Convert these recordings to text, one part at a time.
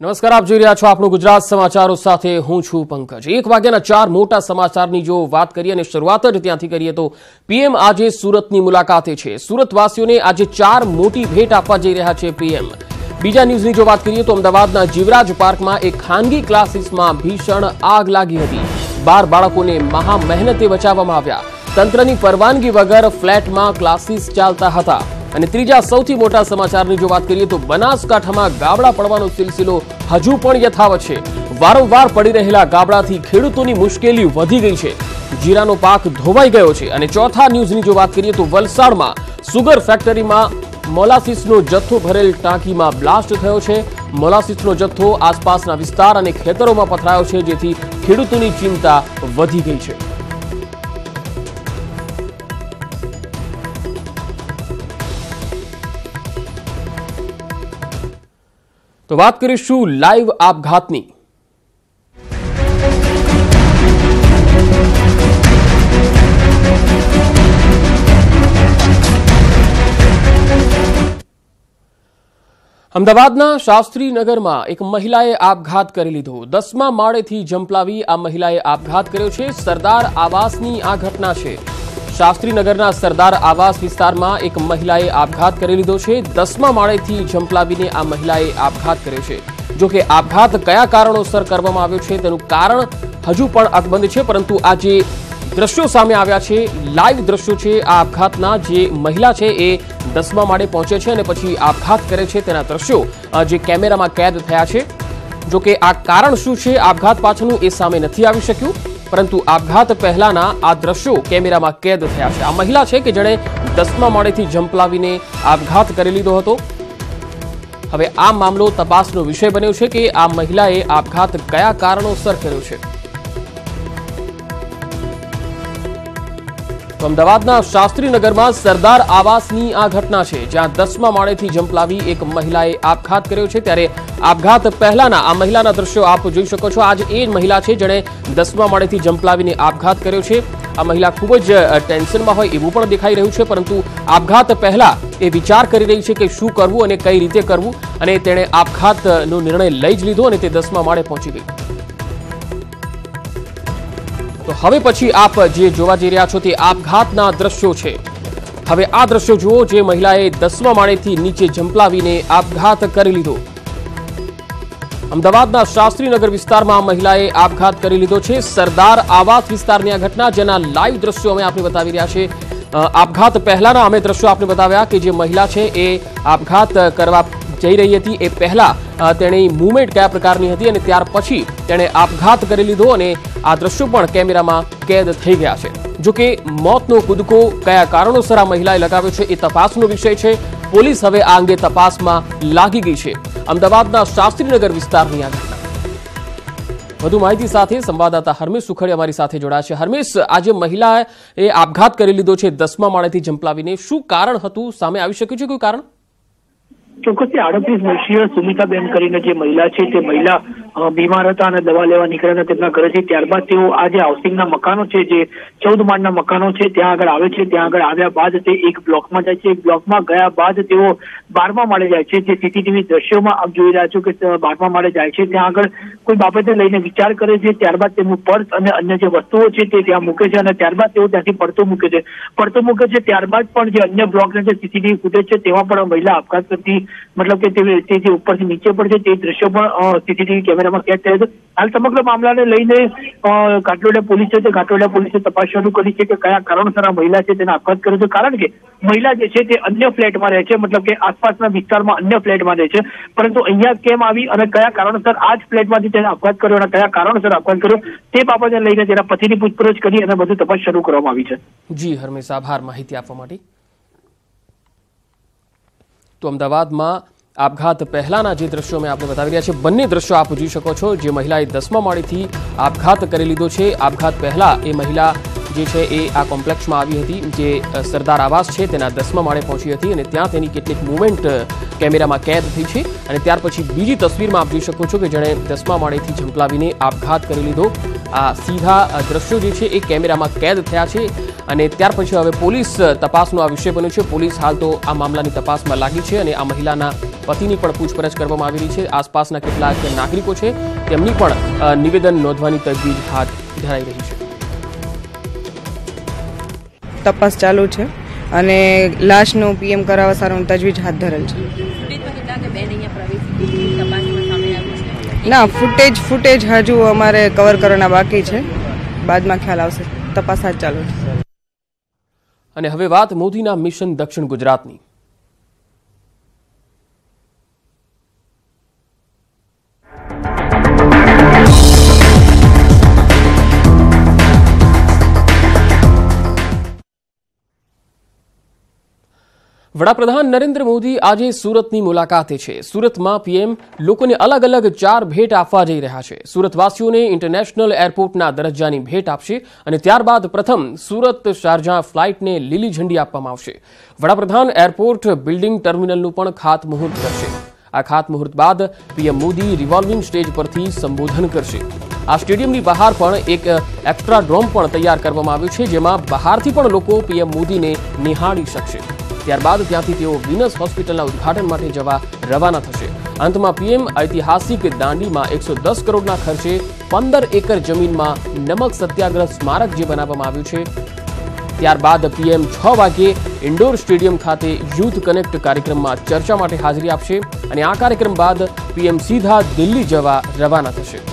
નમસ્કાર, આપ જોઈ રહ્યા છો આપણું ગુજરાત સમાચારો સાથે હું છું પંકજ। 1 વાગ્યાના 4 મોટા સમાચારની જો વાત કરીએ અને શરૂઆત જ ત્યાંથી કરીએ તો પીએમ આજે સુરતની મુલાકાતે છે। સુરતવાસીઓને આજે 4 મોટી ભેટ આપવા જઈ રહ્યા છે પીએમ। બીજા ન્યૂઝની જો વાત કરીએ તો અમદાવાદના જીવરાજ પાર્કમાં એક ખાનગી ક્લાસીસમાં ભીષણ આગ લાગી હતી। 12 બાળકોને મહા મહેનતે બચાવવામાં આવ્યા। તંત્રની પરવાનગી વગર ફ્લેટમાં ક્લાસીસ ચાલતા હતા। અને ત્રીજા સૌથી મોટા સમાચારની જો વાત કરીએ તો બનાસકાંઠામાં ગાબડા પડવાનો સિલસિલો હજુ પણ યથાવત છે। વારંવાર પડી રહેલા ગાબડાથી ખેડૂતોની મુશ્કેલી વધી ગઈ છે। જીરાનો પાક ધોવાઈ ગયો છે। અને ચોથા ન્યૂઝની જો વાત કરીએ તો વલસાડમાં સુગર ફેક્ટરીમાં મોલાસીસનો જથ્થો ભરેલ ટાંકીમાં બ્લાસ્ટ થયો છે। મોલાસીસનો જથ્થો આસપાસના વિસ્તાર અને ખેતરોમાં પથરાયો છે, જેથી ખેડૂતોની ચિંતા વધી ગઈ છે। તો વાત કરીશું લાઈવ આપઘાતની। અમદાવાદના શાસ્ત્રીનગરમાં એક મહિલાએ આપઘાત કરી લીધો। 10મા માળેથી જંપલાવી આ મહિલાએ આપઘાત કર્યો છે। સરદાર આવાસની આ ઘટના છે। શાસ્ત્રીનગરના સરદાર આવાસ વિસ્તારમાં એક મહિલાએ આપઘાત કરી લીધો છે। 10મા માળેથી જંપલાવીને આ મહિલાએ આપઘાત કર્યો છે। જો કે આપઘાત કયા કારણોસર કરવામાં આવ્યો છે તેનું કારણ હજુ પણ અકબંધ છે, પરંતુ આ જે દ્રશ્યો સામે આવ્યા છે, લાઈવ દ્રશ્યો છે આ આપઘાતના, જે મહિલા છે એ 10મા માળે પહોંચે છે અને પછી આપઘાત કરે છે તેના દ્રશ્યો જે કેમેરામાં કેદ થયા છે। જો કે આ કારણ શું છે આપઘાત પાછળનું એ સામે નથી આવી શક્યું, પરંતુ આપઘાત પહેલાના આ દ્રશ્યો કેમેરામાં કેદ થયા છે। આ મહિલા છે કે જેણે 10મા માળેથી જંપલાવીને આપઘાત કરી લીધો હતો। હવે આ મામલો તપાસનો વિષય બન્યો છે કે આ મહિલાએ આપઘાત કયા કારણોસર કર્યો છે। તો અમદાવાદના શાસ્ત્રીનગરમાં સરદાર આવાસની આ ઘટના છે, જ્યાં 10મા માળેથી જંપલાવી એક મહિલાએ આપઘાત કર્યો છે। ત્યારે આપઘાત પહેલાના આ મહિલાના દ્રશ્યો આપ જોઈ શકો છો। આજ એ જ મહિલા છે જેણે 10મા માળેથી જંપલાવીને આપઘાત કર્યો છે। આ મહિલા ખૂબ જ ટેન્શનમાં હોય એવું પણ દેખાઈ રહ્યું છે, પરંતુ આપઘાત પહેલા એ વિચાર કરી રહી છે કે શું કરવું અને કઈ રીતે કરવું, અને તેણે આપઘાતનો નિર્ણય લઈ જ લીધો અને તે 10મા માળે પહોંચી ગઈ। તો હવે પછી આપ જે જોવા જઈ રહ્યા છો તે આપઘાતના દ્રશ્યો છે। હવે આ દ્રશ્યો જુઓ, જે મહિલાએ 10મા માળેથી નીચે જંપલાવીને આપઘાત કરી લીધો। અમદાવાદના શાસ્ત્રીનગર વિસ્તારમાં મહિલાએ આપઘાત કરી લીધો છે। સરદાર આવાસ વિસ્તારની આ ઘટના, જેના લાઈવ દ્રશ્યો અમે આપને બતાવી રહ્યા છે। આપઘાત પહેલાના અમે દ્રશ્યો આપને બતાવ્યા કે જે મહિલા છે એ આપઘાત કરવા જઈ રહી હતી એ પહેલા તેની મૂવમેન્ટ કયા પ્રકારની હતી અને ત્યાર પછી તેણે આપઘાત કરી લીધો, અને આ દ્રશ્યો પણ કેમેરામાં કેદ થઈ ગયા છે। જો કે મોતનો કૂદકો કયા કારણોસર આ મહિલાએ લગાવ્યો છે એ તપાસનો વિષય છે। પોલીસ હવે આ અંગે તપાસમાં લાગી ગઈ છે। અમદાવાદના શાસ્ત્રીનગર વિસ્તારની આ ઘટના। વધુ માહિતી સાથે સંવાદદાતા હરમેશ સુખડિયા અમારી સાથે જોડાયા છે। હરમેશ, આજે મહિલાએ આપઘાત કરી લીધો છે 10મા માળેથી જંપલાવીને, શું કારણ હતું? સામે આવી શક્યું છે કોઈ કારણ? ચોક્કસ 38 વર્ષીય સુમિતાબેન કરીને જે મહિલા છે તે મહિલા બીમાર હતા અને દવા લેવા નીકળ્યા હતા તેમના ઘરેથી। ત્યારબાદ તેઓ આ જે હાઉસિંગના મકાનો છે, જે 14 માળના મકાનો છે, ત્યાં આગળ આવે છે। ત્યાં આગળ આવ્યા બાદ તે એક બ્લોકમાં જાય છે। એક બ્લોકમાં ગયા બાદ તેઓ 12મા માળે જાય છે। જે સીસીટીવી દ્રશ્યોમાં આપ જોઈ રહ્યા છો કે 12મા માળે જાય છે, ત્યાં આગળ કોઈ બાબતે લઈને વિચાર કરે છે। ત્યારબાદ તેમનું પર્સ અને અન્ય જે વસ્તુઓ છે તે ત્યાં મૂકે છે અને ત્યારબાદ તેઓ ત્યાંથી પડતો મૂકે છે। ત્યારબાદ પણ જે અન્ય બ્લોકના જે સીસીટીવી ફૂટેજ છે તેમાં પણ મહિલા આપઘાત કરતી, મતલબ કે તે જે ઉપરથી નીચે પડે છે તે દ્રશ્યો પણ સીસીટીવી કેમેરામાં કેદ થયા છે। હાલ સમગ્ર મામલાને લઈને કાટોડિયા પોલીસ છે તે કાટોડિયા પોલીસે તપાસ શરૂ કરી છે કે કયા કારણોસર આ મહિલા છે તેને આપઘાત કર્યો છે। કારણ કે મહિલા જે છે તે અન્ય ફ્લેટમાં રહે છે, મતલબ કે આસપાસના વિસ્તારમાં અન્ય ફ્લેટમાં રહે છે, પરંતુ અહીંયા કેમ આવી અને કયા કારણોસર આ જ ફ્લેટમાંથી તેને આપઘાત કર્યો અને કયા કારણોસર આપઘાત કર્યો તે બાબતને લઈને તેના પતિની પૂછપરછ કરી અને વધુ તપાસ શરૂ કરવામાં આવી છે। જી હરમેશ, આભાર માહિતી આપવા માટે। તો અમદાવાદમાં આપઘાત પહેલાના જે દ્રશ્યો મેં આપને બતાવી રહ્યા છે, બંને દ્રશ્યો આપ જોઈ શકો છો। જે મહિલાએ 10મા માળેથી આપઘાત કરી લીધો છે, આપઘાત પહેલા એ મહિલા જે છે એ આ કોમ્પ્લેક્સમાં આવી હતી, જે સરદાર આવાસ છે તેના 10મા માળે પહોંચી હતી અને ત્યાં તેની કેટલીક મૂવમેન્ટ કેમેરામાં કેદ થઈ છે। અને ત્યાર પછી બીજી તસવીરમાં આપ જોઈ શકો છો કે જેણે 10મા માળેથી ઝંપલાવીને આપઘાત કરી લીધો। આ સીધા દ્રશ્યો જે છે એ કેમેરામાં કેદ થયા છે અને ત્યાર પછી હવે પોલીસ તપાસનો આ વિષય બન્યો છે। પોલીસ હાલ તો આ મામલાની તપાસમાં લાગી છે અને આ મહિલાના પતિની પણ પૂછપરછ કરવામાં આવી રહી છે। આસપાસના કેટલાક નાગરિકો છે તેમની પણ નિવેદન નોંધવાની તજવીજ હાથ ધરાઈ રહી છે। તપાસ ચાલુ છે અને લાશનું પીએમ કરાવવા સારું તજવીજ હાથ ધરેલ છે। ના, ફૂટેજ હજુ અમારે કવર કરવાના બાકી છે, બાદમાં ખ્યાલ આવશે। તપાસ હાથ ચાલુ છે। અને હવે વાત મોદીના મિશન દક્ષિણ ગુજરાતની। વડાપ્રધાન નરેન્દ્ર મોદી આજે સુરતની મુલાકાતે છે। સુરતમાં પીએમ લોકોને અલગ અલગ 4 ભેટ આપવા જઈ રહ્યા છે। સુરતવાસીઓને ઇન્ટરનેશનલ એરપોર્ટના દરજ્જાની ભેટ આપશે અને ત્યારબાદ પ્રથમ સુરત શારજાહ ફ્લાઇટને લીલી ઝંડી આપવામાં આવશે। વડાપ્રધાન એરપોર્ટ બિલ્ડિંગ ટર્મિનલનું પણ ખાતમુહૂર્ત કરશે। આ ખાતમુહૂર્ત બાદ પીએમ મોદી રિવોલ્વિંગ સ્ટેજ પરથી સંબોધન કરશે। આ સ્ટેડિયમની બહાર પણ એક એક્સ્ટ્રા ડ્રોમ પણ તૈયાર કરવામાં આવ્યું છે, જેમાં બહારથી પણ લોકો પીએમ મોદીને નિહાળી શકશે। ત્યારબાદ ત્યાંથી તેઓ વિનસ હોસ્પિટલના ઉદ્ઘાટન માટે જવા રવાના થશે। અંતમાં પીએમ ઐતિહાસિક દાંડીમાં 110 કરોડના ખર્ચે 15 એકર જમીનમાં નમક સત્યાગ્રહ સ્મારક જે બનાવવામાં આવ્યું છે, ત્યારબાદ પીએમ 6 વાગ્યે ઇન્ડોર સ્ટેડિયમ ખાતે યુથ કનેક્ટ કાર્યક્રમમાં ચર્ચા માટે હાજરી આપશે અને આ કાર્યક્રમ બાદ પીએમ સીધા દિલ્હી જવા રવાના થશે।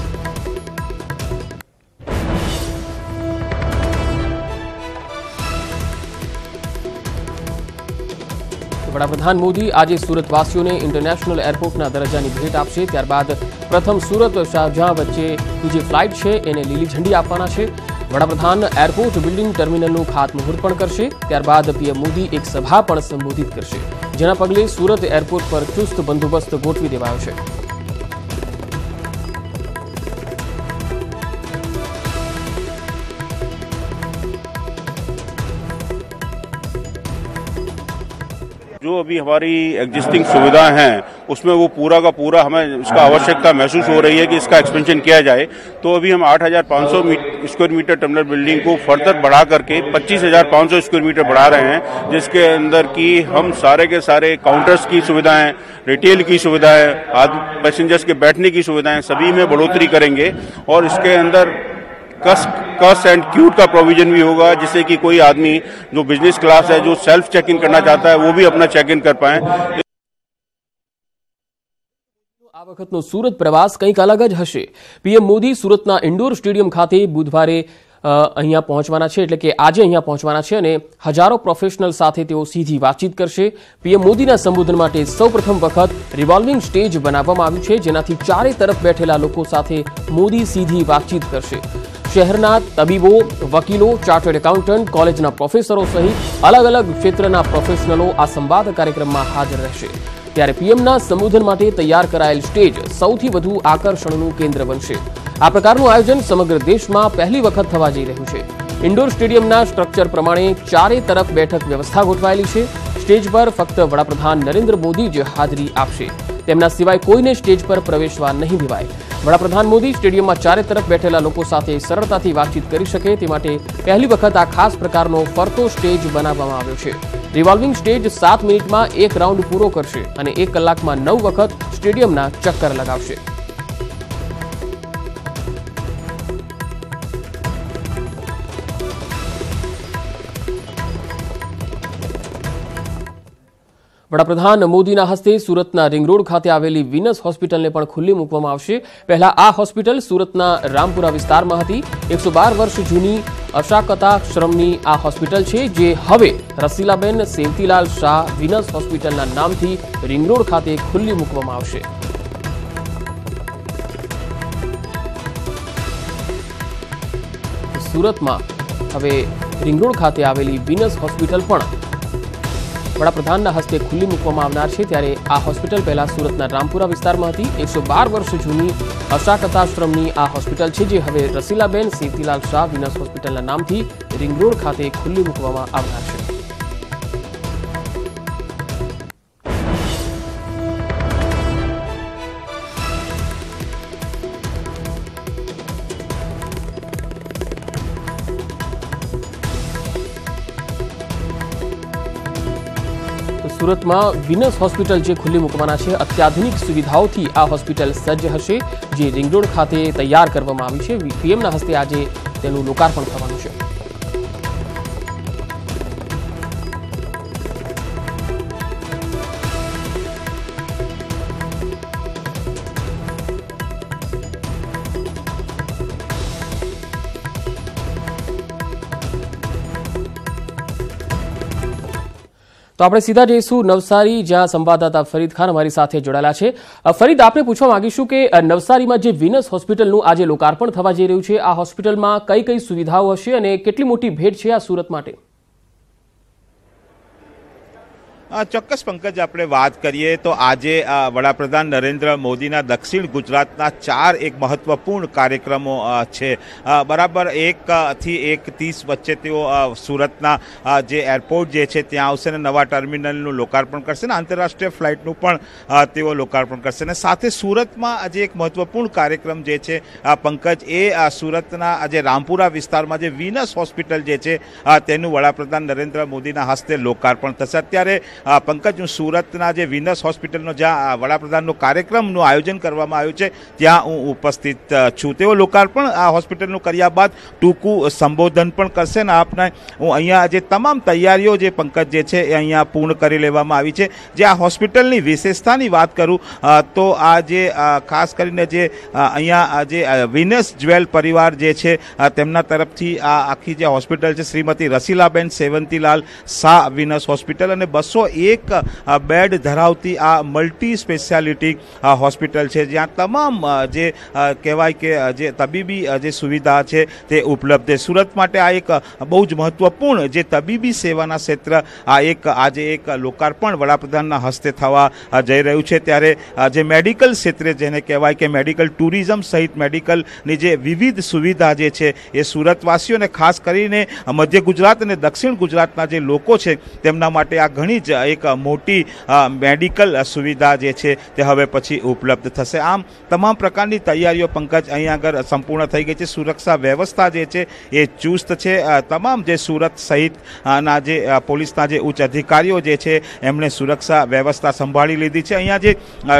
વડાપ્રધાન મોદી આજે સુરતવાસીઓને ઇન્ટરનેશનલ એરપોર્ટના દરજ્જાની ભેટ આપશે। ત્યારબાદ પ્રથમ સુરત શારજાહ વચ્ચેની જે ફ્લાઇટ છે એને લીલી ઝંડી આપવાના છે। વડાપ્રધાન એરપોર્ટ બિલ્ડિંગ ટર્મિનલનું ખાતમુહૂર્ત પણ કરશે। ત્યારબાદ પીએમ મોદી એક સભા પણ સંબોધિત કરશે, જેના પગલે સુરત એરપોર્ટ પર ચુસ્ત બંદોબસ્ત ગોઠવી દેવાયો છે। जो अभी हमारी एग्जिस्टिंग सुविधाएं हैं उसमें वो पूरा का पूरा हमें इसका आवश्यकता महसूस हो रही है कि इसका एक्सपेंशन किया जाए। तो अभी हम 8,500 स्क्वायर मीटर टर्मिनल बिल्डिंग को फर्दर बढ़ा करके 25,500 स्क्वायर मीटर बढ़ा रहे हैं, जिसके अंदर की हम सारे के सारे काउंटर्स की सुविधाएं, रिटेल की सुविधाएं, पैसेंजर्स के बैठने की सुविधाएं सभी में बढ़ोतरी करेंगे और इसके अंदर कस एंड क्यूट का प्रोविजन भी होगा, जिससे कि कोई आदमी जो बिजनेस क्लास है जो सेल्फ चेक इन करना चाहता है वो भी अपना चेक इन कर पाए। આ વખતનો સુરત પ્રવાસ કંઈક અલગ જ હશે। પીએમ મોદી સુરતના ઇન્ડોર સ્ટેડિયમ ખાતે બુધવારે અહીંયા પહોંચવાના છે, એટલે કે આજે અહીંયા પહોંચવાના છે અને હજારો પ્રોફેશનલ સાથે તેઓ સીધી વાતચીત કરશે। પીએમ મોદીના સંબોધન માટે સૌપ્રથમ વખત રિવોલ્વિંગ સ્ટેજ બનાવવામાં આવ્યું છે, જેનાથી ચારે તરફ બેઠેલા લોકો સાથે મોદી સીધી વાતચીત કરશે। શહેરના તબીબો, વકીલો, ચાર્ટર્ડ એકાઉન્ટન્ટ, કોલેજના પ્રોફેસરો સહિત અલગ અલગ ક્ષેત્રના પ્રોફેશનલો આ સંવાદ કાર્યક્રમમાં હાજર રહેશે। ત્યારે પીએમના સંબોધન માટે તૈયાર કરાયેલ સ્ટેજ સૌથી વધુ આકર્ષણનું કેન્દ્ર બનશે। આ પ્રકારનું આયોજન સમગ્ર દેશમાં પહેલી વખત થવા જઈ રહ્યું છે। ઇન્ડોર સ્ટેડિયમના સ્ટ્રક્ચર પ્રમાણે ચારે તરફ બેઠક વ્યવસ્થા ગોઠવાયેલી છે। સ્ટેજ પર ફક્ત વડાપ્રધાન નરેન્દ્ર મોદી જ હાજરી આપશે, તેમના સિવાય કોઈને સ્ટેજ પર પ્રવેશવા નહીં દેવાય। વડાપ્રધાન મોદી સ્ટેડિયમમાં ચારે તરફ બેઠેલા લોકો સાથે સરળતાથી વાતચીત કરી શકે તે માટે પહેલી વખત આ ખાસ પ્રકારનો ફરતો સ્ટેજ બનાવવામાં આવ્યો છે। રિવોલ્વિંગ સ્ટેજ 7 મિનિટમાં એક રાઉન્ડ પૂરો કરશે અને 1 કલાકમાં 9 વખત સ્ટેડિયમના ચક્કર લગાવશે। વડાપ્રધાન મોદીના હસ્તે સુરતના રિંગ રોડ ખાતે આવેલી વિનસ હોસ્પિટલને પણ ખુલ્લી મૂકવામાં આવશે। પહેલા આ હોસ્પિટલ સુરતના રામપુરા વિસ્તારમાં હતી। 112 વર્ષ જૂની અશાકતાશ્રમની આ હોસ્પિટલ છે, જે હવે રસીલાબેન સેવતીલાલ શાહ વિનસ હોસ્પિટલના નામથી રિંગ રોડ ખાતે ખુલ્લી મૂકવામાં આવશે। સુરતમાં હવે રિંગ રોડ ખાતે આવેલી વિનસ હોસ્પિટલ પણ વડાપ્રધાનના હસ્તે ખુલ્લી મૂકવામાં આવનાર છે। ત્યારે આ હોસ્પિટલ પહેલા સુરતના રામપુરા વિસ્તારમાં હતી। 112 વર્ષ જૂની અશાકતાશ્રમની આ હોસ્પિટલ છે, જે હવે રસીલાબેન સેવતીલાલ શાહ વિનસ હોસ્પિટલના નામથી રિંગ રોડ ખાતે ખુલ્લી મૂકવામાં આવનાર છે। સુરતમાં વિનસ હોસ્પિટલ જે ખુલ્લી મૂકવાના છે, અત્યાધુનિક સુવિધાઓથી આ હોસ્પિટલ સજ્જ હશે, જે રિંગ રોડ ખાતે તૈયાર કરવામાં આવી છે. પીએમના હસ્તે આજે તેનું લોકાર્પણ થવાનું છે. તો આપણે સીધા જઈશું નવસારી, જ્યાં સંવાદદાતા ફરીદ ખાન અમારી સાથે જોડાયેલા છે. ફરીદ, આપણે પૂછવા માંગીશું કે નવસારીમાં જે વિનસ હોસ્પિટલનું આજે લોકાર્પણ થવા જઈ રહ્યું છે, આ હોસ્પિટલમાં કઈ કઈ સુવિધાઓ હશે અને કેટલી મોટી ભેટ છે આ સુરત માટે? ચોક્કસ પંકજ, આપણે વાત કરીએ તો આજે વડાપ્રધાન નરેન્દ્ર મોદીના દક્ષિણ ગુજરાતના 4 એક મહત્વપૂર્ણ કાર્યક્રમો છે. બરાબર 1 થી 1:30 વચ્ચે તેઓ સુરતના જે એરપોર્ટ જે છે ત્યાં આવશે અને નવા ટર્મિનલનું લોકાર્પણ કરશે અને આંતરરાષ્ટ્રીય ફ્લાઇટનું પણ તેઓ લોકાર્પણ કરશે. અને સાથે સુરતમાં આજે એક મહત્વપૂર્ણ કાર્યક્રમ જે છે પંકજ, એ સુરતના આજે રામપુરા વિસ્તારમાં જે વિનસ હોસ્પિટલ જે છે તેનું વડાપ્રધાન નરેન્દ્ર મોદીના હસ્તે લોકાર્પણ થશે. અત્યારે પંકજ, હું સુરતના જે વિનસ હોસ્પિટલનો જ્યાં વડાપ્રધાનનો કાર્યક્રમનું આયોજન કરવામાં આવ્યું છે ત્યાં હું ઉપસ્થિત છું. તેઓ લોકાર્પણ આ હોસ્પિટલનું કર્યા બાદ ટૂંકું સંબોધન પણ કરશે ને આપને હું અહીંયા જે તમામ તૈયારીઓ જે પંકજ જે છે એ અહીંયા પૂર્ણ કરી લેવામાં આવી છે. જે આ હોસ્પિટલની વિશેષતાની વાત કરું તો આ જે ખાસ કરીને જે અહીંયા જે વિનસ જ્વેલ પરિવાર જે છે તેમના તરફથી આ આખી જે હોસ્પિટલ છે, શ્રીમતી રસીલાબેન સેવંતીલાલ શાહ વિનસ હોસ્પિટલ, અને 201 બેડ ધરાવતી આ મલ્ટી સ્પેશિયાલિટી હોસ્પિટલ છે, જ્યાં તમામ જે કહેવાય કે જે તબીબી જે સુવિધા છે તે ઉપલબ્ધ છે. સુરત માટે આ એક બહુ જ મહત્વપૂર્ણ જે તબીબી સેવાના ક્ષેત્ર આજે એક લોકાર્પણ વડાપ્રધાનના હસ્તે થવા જઈ રહ્યું છે. ત્યારે જે મેડિકલ ક્ષેત્રે જેને કહેવાય કે મેડિકલ ટુરિઝમ સહિત મેડિકલની જે વિવિધ સુવિધા જે છે એ સુરતવાસીઓને, ખાસ કરીને મધ્ય ગુજરાત અને દક્ષિણ ગુજરાતના જે લોકો છે તેમના માટે આ ઘણી જ એક મોટી મેડિકલ સુવિધા જે છે તે હવે પછી ઉપલબ્ધ થશે. આમ તમામ પ્રકારની તૈયારીઓ પંકજ અહીંયા આગળ સંપૂર્ણ થઈ ગઈ છે. સુરક્ષા વ્યવસ્થા જે છે એ ચુસ્ત છે. તમામ જે સુરત સહિતના જે પોલીસના જે ઉચ્ચ અધિકારીઓ જે છે એમણે સુરક્ષા વ્યવસ્થા સંભાળી લીધી છે. અહીંયા જે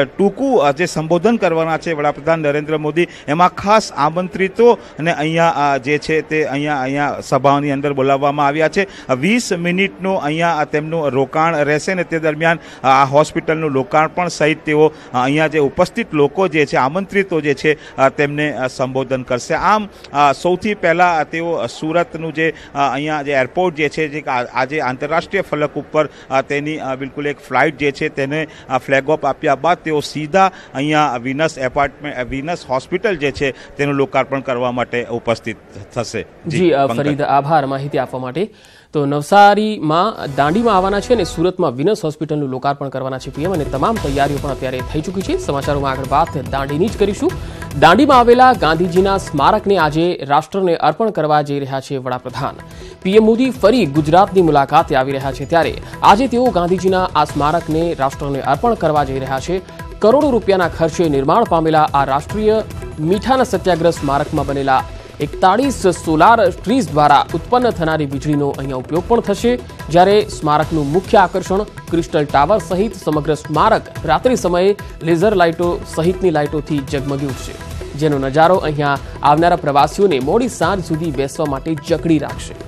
ટૂંકું જે સંબોધન કરવાના છે વડાપ્રધાન નરેન્દ્ર મોદી, એમાં ખાસ આમંત્રિતો અને અહીંયા જે છે તે અહીંયા સભાની અંદર બોલાવવામાં આવ્યા છે. 20 મિનિટનું અહીંયા તેમનું રોકાણ રહેશે ને તે દરમિયાન આ હોસ્પિટલનું લોકાર્પણ સહિત તેઓ અહીંયા જે ઉપસ્થિત લોકો જે છે, આમંત્રિતો જે છે તેમને સંબોધન કરશે. આમ સૌથી પહેલાં તેઓ સુરતનું જે અહીંયા જે એરપોર્ટ જે છે, જે આજે આંતરરાષ્ટ્રીય ફલક ઉપર તેની બિલકુલ એક ફ્લાઇટ જે છે તેને ફ્લેગ ઓફ આપ્યા બાદ તેઓ સીધા અહીંયા વિનસ હોસ્પિટલ જે છે તેનું લોકાર્પણ કરવા માટે ઉપસ્થિત થશે. જી ફરીદ, આભાર માહિતી આપવા માટે. તો નવસારીમાં દાંડીમાં આવવાના છે અને સુરતમાં વિનસ હોસ્પિટલનું લોકાર્પણ કરવાના છે પીએમ, અને તમામ તૈયારીઓ પણ અત્યારે થઈ ચૂકી છે. સમાચારોમાં આગળ વાત દાંડીની જ કરીશું. દાંડીમાં આવેલા ગાંધીજીના સ્મારકને આજે રાષ્ટ્રને અર્પણ કરવા જઈ રહ્યા છે વડાપ્રધાન. પીએમ મોદી ફરી ગુજરાતની મુલાકાતે આવી રહ્યા છે, ત્યારે આજે તેઓ ગાંધીજીના આ સ્મારકને રાષ્ટ્રને અર્પણ કરવા જઈ રહ્યા છે. કરોડો રૂપિયાના ખર્ચે નિર્માણ પામેલા આ રાષ્ટ્રીય મીઠાના સત્યાગ્રહ સ્મારકમાં બનેલા 41 સોલાર ટ્રીઝ દ્વારા ઉત્પન્ન થનારી વીજળીનો અહીંયા ઉપયોગ પણ થશે. જ્યારે સ્મારકનું મુખ્ય આકર્ષણ ક્રિસ્ટલ ટાવર સહિત સમગ્ર સ્મારક રાત્રિ સમયે લેઝર લાઇટો સહિતની લાઇટોથી ઝગમગી ઉઠશે, જેનો નજારો અહીંયા આવનારા પ્રવાસીઓને મોડી સાંજ સુધી બેસવા માટે જકડી રાખશે.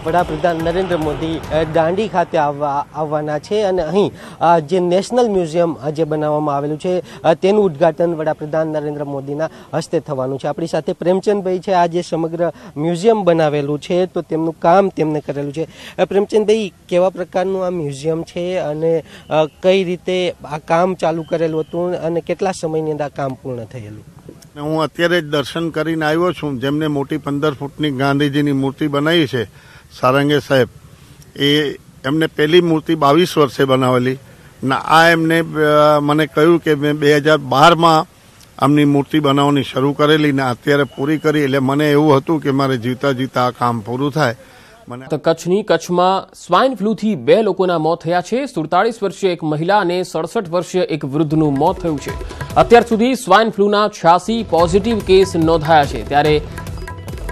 વડાપ્રધાન નરેન્દ્ર મોદી દાંડી ખાતે આવવાના છે અને અહીં જે નેશનલ મ્યુઝિયમ જે બનાવવામાં આવેલું છે તેનું ઉદ્ઘાટન વડાપ્રધાન નરેન્દ્ર મોદીના હસ્તે થવાનું છે. આપણી સાથે પ્રેમચંદભાઈ છે. આ જે સમગ્ર મ્યુઝિયમ બનાવેલું છે તો તેમનું કામ તેમને કરેલું છે. પ્રેમચંદભાઈ, કેવા પ્રકારનું આ મ્યુઝિયમ છે અને કઈ રીતે આ કામ ચાલુ કરેલું હતું અને કેટલા સમયની અંદર આ કામ પૂર્ણ થયેલું? હું અત્યારે જ દર્શન કરીને આવ્યો છું. જેમને મોટી 15 ફૂટની ગાંધીજીની મૂર્તિ બનાવી છે સારંગે સાહેબ, એ એમને પહેલી મૂર્તિ 22 વર્ષે બનાવેલી ના આ એમને મને કહ્યું કે મેં 2012માં આમની મૂર્તિ બનાવવાની શરૂ કરેલી ને અત્યારે પૂરી કરી. એટલે મને એવું હતું કે મારે જીવતા જીવતા આ કામ પૂરું થાય. મને કચ્છમાં સ્વાઇન ફ્લૂથી 2 લોકોના મોત થયા છે। 47 વર્ષીય એક મહિલા અને 67 વર્ષીય એક વૃદ્ધનું મોત થયું છે। અત્યાર સુધી સ્વાઇન ફ્લૂના 86 પોઝિટિવ કેસ નોંધાયા છે, ત્યારે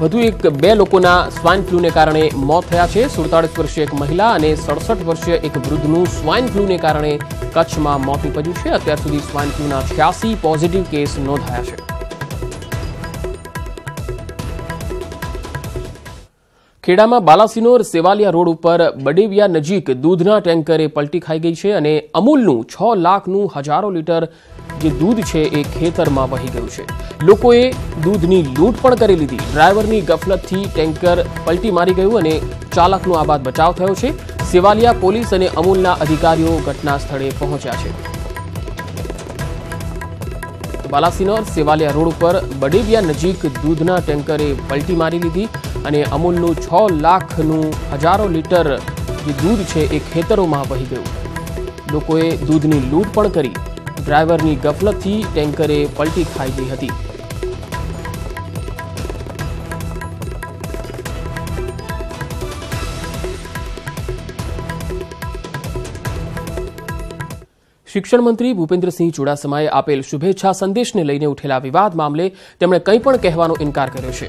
વધુ 2 લોકોના સ્વાઇન ફ્લૂને કારણે મોત થયા છે। 47 વર્ષીય એક મહિલા અને 67 વર્ષીય એક વૃદ્ધનું સ્વાઇન ફ્લૂને કારણે કચ્છમાં મોત નીપજ્યું છે। અત્યાર સુધી સ્વાઇન ફ્લૂના 86 પોઝિટિવ કેસ નોંધાયા છે। ખેડામાં બાલાસિનોર સેવાલિયા રોડ ઉપર બડેવિયા નજીક દૂધના ટેન્કરે પલટી ખાઈ ગઈ છે અને અમૂલનું 6 લાખનું હજારો લીટર જે દૂધ છે એ ખેતરમાં વહી ગયું છે। લોકોએ દૂધની લૂંટ પણ કરી લીધી। ડ્રાઈવરની ગફલતથી ટેન્કર પલટી મારી ગયું અને ચાલકનો આબાદ બચાવ થયો છે। સેવાલિયા પોલીસ અને અમૂલના અધિકારીઓ ઘટના સ્થળે પહોંચ્યા છે। બાલાસિનોર સેવાલિયા રોડ ઉપર બડેવિયા નજીક દૂધના ટેન્કરે પલટી મારી લીધી અને અમૂલનું 6 લાખનું હજારો લીટર જે દૂધ છે એ ખેતરોમાં વહી ગયું। લોકોએ દૂધની લૂંટ પણ કરી। ડ્રાઈવરની ગફલતથી ટેન્કરે પલટી ખાઈ ગઈ હતી। શિક્ષણ મંત્રી ભૂપેન્દ્રસિંહ ચુડાસમાએ આપેલ શુભેચ્છા સંદેશને લઈને ઉઠેલા વિવાદ મામલે તેમણે કંઈ પણ કહેવાનો ઇનકાર કર્યો છે।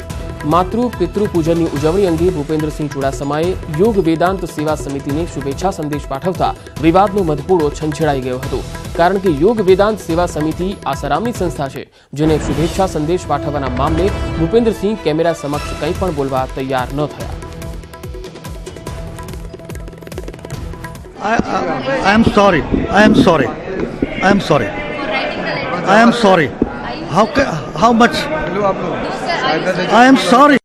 માતૃ પિતૃ પૂજનની ઉજવણી અંગે ભૂપેન્દ્રસિંહ ચુડાસમાએ યોગ વેદાંત સેવા સમિતિને શુભેચ્છા સંદેશ પાઠવતા વિવાદનો મધપૂડો છંછેડાઈ ગયો હતો, કારણ કે યોગ વેદાંત સેવા સમિતિ આસારામની સંસ્થા છે, જેને શુભેચ્છા સંદેશ પાઠવવાના મામલે ભૂપેન્દ્રસિંહ કેમેરા સમક્ષ કંઈ પણ બોલવા તૈયાર ન થયા। I am sorry. How much? I am sorry.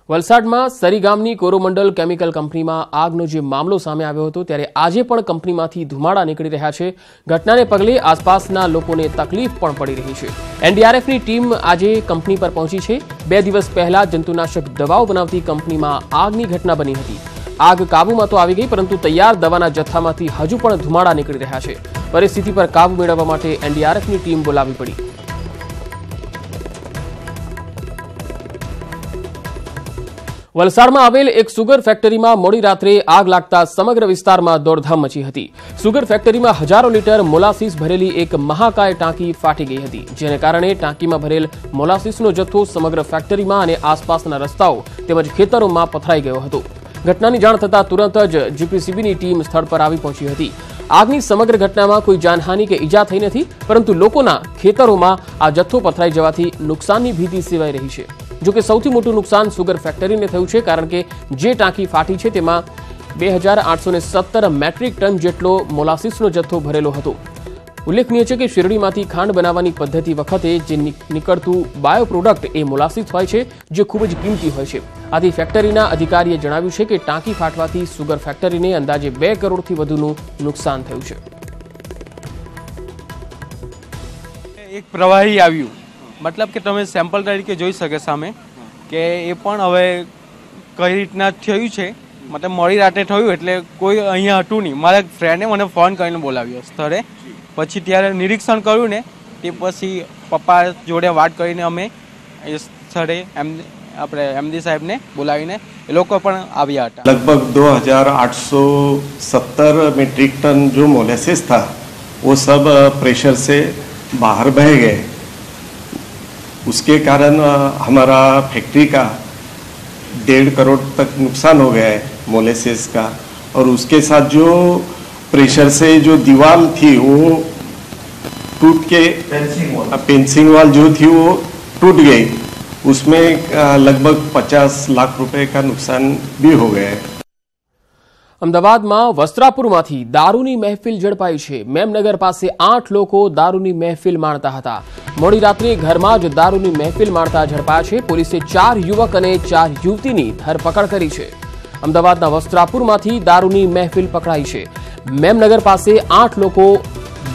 વલસાડમાં સરી ગામની કોરોમંડલ કેમિકલ કંપનીમાં આગનો જે મામલો સામે આવ્યો હતો, ત્યારે આજે પણ કંપનીમાંથી ધુમાડા નીકળી રહ્યા છે। ઘટનાને પગલે આસપાસના લોકોને તકલીફ પણ પડી રહી છે। એનડીઆરએફની ટીમ આજે કંપની પર પહોંચી છે। 2 દિવસ પહેલા જંતુનાશક દવાઓ બનાવતી કંપનીમાં આગની ઘટના બની હતી। આગ કાબૂમાં તો આવી ગઈ, પરંતુ તૈયાર દવાના જથ્થામાંથી હજુ પણ ધુમાડા નીકળી રહ્યા છે। પરિસ્થિતિ પર કાબુ મેળવવા માટે એનડીઆરએફની ટીમ બોલાવવી પડી। વલસાડમાં આવેલ એક સુગર ફેક્ટરીમાં મોડી રાત્રે આગ લાગતા સમગ્ર વિસ્તારમાં દોડધામ મચી હતી। સુગર ફેક્ટરીમાં હજારો લીટર મોલાસીસ ભરેલી એક મહાકાય ટાંકી ફાટી ગઈ હતી, જેને કારણે ટાંકીમાં ભરેલ મોલાસીસનો જથ્થો સમગ્ર ફેક્ટરીમાં અને આસપાસના રસ્તાઓ તેમજ ખેતરોમાં પથરાઈ ગયો હતો। ઘટનાની જાણ થતાં તુરંત જ જીપીસીબીની ટીમ સ્થળ પર આવી પહોંચી હતી। આગની સમગ્ર ઘટનામાં કોઈ જાનહાનિ કે ઈજા થઈ નથી, પરંતુ લોકોના ખેતરોમાં આ જથ્થો પથરાઈ જવાથી નુકસાનની ભીતિ સેવાઈ રહી છે। જોકે સૌથી મોટું નુકસાન સુગર ફેક્ટરીને થયું છે, કારણ કે જે ટાંકી ફાટી છે તેમાં 2817 મેટ્રિક ટન જેટલો મોલાસીસનો જથ્થો ભરેલો હતો। ઉલ્લેખનીય છે કે શેરડીમાંથી ખાંડ બનાવવાની પદ્ધતિ વખતે જે નીકળતું બાયો પ્રોડક્ટ એ મોલાસીસ હોય છે, જે ખૂબ જ કિંમતી હોય છે। આથી ફેક્ટરીના અધિકારીએ જણાવ્યું છે કે ટાંકી ફાટવાથી સુગર ફેક્ટરીને અંદાજે 2 કરોડથી વધુનું નુકસાન થયું છે। એક પ્રવાહી આવ્યું, મતલબ કે તમે સેમ્પલ તરીકે જોઈ શકે સામે કે એ પણ હવે કઈ રીતના થયું છે, મતલબ મોડી રાતે થયું એટલે કોઈ અહીંયા હતું નહીં। મારા ફ્રેન્ડે મને ફોન કરીને બોલાવ્યો સ્થળે, પછી ત્યારે નિરીક્ષણ કર્યું ને તે પછી પપ્પા જોડે વાત કરીને અમે એ સ્થળે આપણે એમડી સાહેબને બોલાવીને એ લોકો પણ આવ્યા હતા। लगभग 2870 मीट्रिक टन जो मोलेसिस था वो सब प्रेशर से बाहर बह गए। उसके कारण हमारा फैक्ट्री का 1.5 करोड़ तक नुकसान हो गया है मोलेसिस का। और उसके साथ जो प्रेशर से जो दीवार थी वो टूट के पेंसिंग वॉल जो थी वो टूट गई। उसमें लगभग 50 लाख रुपए का नुकसान भी हो गया है। અમદાવાદમાં વસ્ત્રાપુરમાંથી દારૂની મહેફિલ ઝડપાઈ છે। મેમનગર પાસે 8 લોકો દારૂની મહેફિલ માણતા હતા। મોડી રાત્રે ઘરમાં જ દારૂની મહેફિલ માણતા ઝડપાયા છે। પોલીસે 4 યુવક અને 4 યુવતીની ધરપકડ કરી છે। અમદાવાદના વસ્ત્રાપુરમાંથી દારૂની મહેફિલ પકડાઈ છે। મેમનગર પાસે 8 લોકો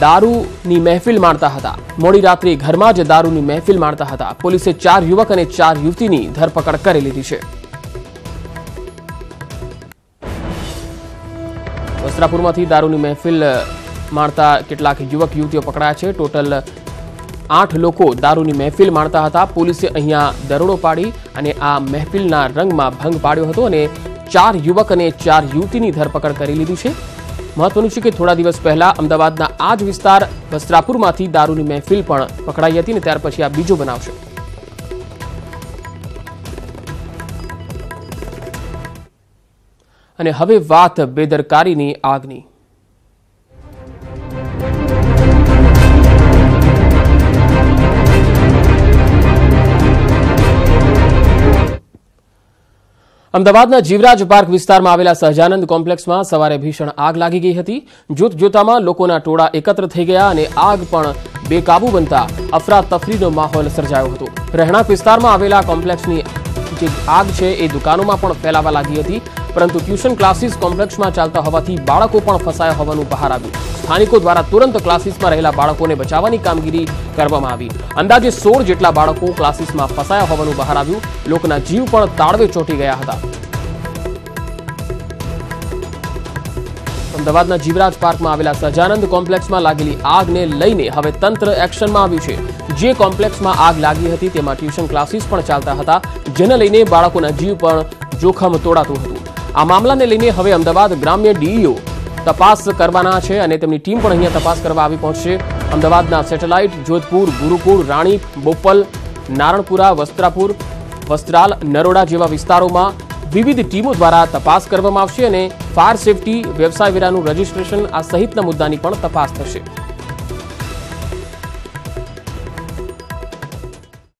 દારૂની મહેફિલ માણતા હતા। મોડી રાત્રે ઘરમાં જ દારૂની મહેફિલ માણતા હતા। પોલીસે 4 યુવક અને 4 યુવતીની ધરપકડ કરી લીધી છે। વસ્ત્રાપુરમાંથી દારૂની મહેફિલ માણતા કેટલાક યુવક યુવતીઓ પકડાયા છે। ટોટલ 8 લોકો દારૂની મહેફિલ માણતા હતા। પોલીસે અહીંયા દરોડો પાડી અને આ મહેફિલના રંગમાં ભંગ પાડ્યો હતો અને 4 યુવક અને 4 યુવતીની ધરપકડ કરી લીધી છે। મહત્વનું છે કે થોડા દિવસ પહેલા અમદાવાદના આ જ વિસ્તાર વસ્ત્રાપુરમાંથી દારૂની મહેફિલ પણ પકડાઈ હતી અને ત્યાર પછી આ બીજો બનાવ છે। અને હવે વાત બેદરકારીની આગની। અમદાવાદના જીવરાજ પાર્ક વિસ્તારમાં આવેલા સહજાનંદ કોમ્પ્લેક્સમાં સવારે ભીષણ આગ લાગી ગઈ હતી। જોતજોતામાં લોકોના ટોળા એકત્ર થઈ ગયા અને આગ પણ બેકાબુ બનતા અફરાતફરીનો માહોલ સર્જાયો હતો। રહેણાંક વિસ્તારમાં આવેલા કોમ્પ્લેક્સની જે આગ છે એ દુકાનોમાં પણ ફેલાવા લાગી હતી, પરંતુ ટ્યુશન ક્લાસીસ કોમ્પ્લેક્સમાં ચાલતા હોવાથી બાળકો પણ ફસાયા હોવાનું બહાર આવ્યું। સ્થાનિકો દ્વારા તુરંત ક્લાસીસમાં રહેલા બાળકોને બચાવવાની કામગીરી કરવામાં આવી। અંદાજે 16 જેટલા બાળકો ક્લાસીસમાં ફસાયા હોવાનું બહાર આવ્યું। લોકોના જીવ પણ તાળવે ચોંટી ગયા હતા। અમદાવાદના જીવરાજ પાર્કમાં આવેલા સહજાનંદ કોમ્પ્લેક્સમાં લાગેલી આગને લઈને હવે તંત્ર એક્શનમાં આવ્યું છે। જે કોમ્પ્લેક્સમાં આગ લાગી હતી તેમાં ટ્યુશન ક્લાસીસ પણ ચાલતા હતા, જેને લઈને બાળકોના જીવ પણ જોખમ તોડાતું હતું। આ મામલાને લઈને હવે અમદાવાદ ગ્રામ્ય ડીઈઓ તપાસ કરવાના છે અને તેમની ટીમ પણ અહીંયા તપાસ કરવા આવી પહોંચશે। અમદાવાદના સેટેલાઇટ, જોધપુર, ગુરુકુળ, રાણી, બોપલ, નારણપુરા, વસ્ત્રાપુર, વસ્ત્રાલ, નરોડા જેવા વિસ્તારોમાં વિવિધ ટીમો દ્વારા તપાસ કરવામાં આવશે અને ફાયર સેફટી, વ્યવસાય વેરાનું રજીસ્ટ્રેશન આ સહિતના મુદ્દાની પણ તપાસ થશે।